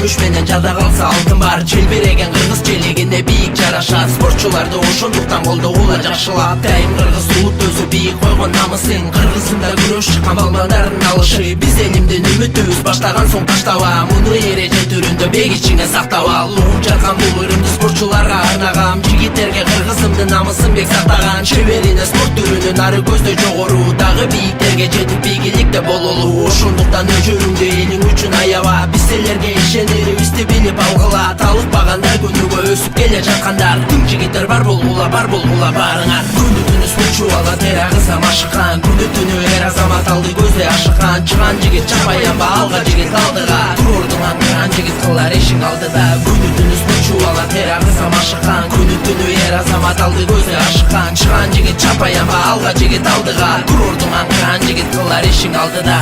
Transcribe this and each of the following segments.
күмүш менен жада калса алтын бар. Желбиреген кыргыз желегине бийик жарашат. Спортчуларды ошондуктан колдогула жакшылап. Дайым кыргыз улут өзү бийик койгон намысын. Кыргызында күрөш чыккан балбандардын алышы. Биз элимдин үмүтүбүз баштаган соң таштаба. Муну эреже түрүндө бек ичиңе сактап ал. Угуп жаркан бул ырымды спортчуларга арнагам. Жигиттерге кыргызымдын намысын бек сактаган. Чеберине спорт түрүнүн ары көздөй жогору. Дагы бийиктерге жетип бийликте бололу. Ошондуктан өжөрүңдү элиң үчүн аяба. Биз силерге ишенерибизди билип алгыла. Талыкпагандар күнүгө өсүп келе жаткандар. Тың жигиттер бар болгула барыңар. Күнү түнү спортчу ала тер агызам ашыккан. Күнү түнү эр азамат алды көздөй ашыккан. Чыган жигит чапаянба алга жигит алдыга. Турурдуң аңгыран жигит кылар эшик алдыда. Күнү түнү спортчу ала тер агызам ашыккан. Күнү түнү эр азамат алды көздөй ашыккан. Чыган жигит чапаянба алга жигит алдыга. Турурдуң аңгыран жигит кылар эшик алдыда.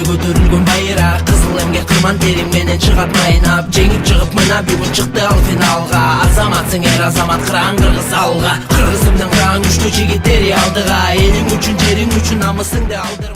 Көтөрүлгөн байрак кызыл эмге кырман терим менен чыгат майнап. Жеңип чыгып мына бүгүн чыкты ал финалга. Азаматсың эр азамат кыран кыргыз алга. Кыргызымдын кыран күчтүү жигиттери алдыга. Элиң үчүн жериң үчүн намысыңды алдыр.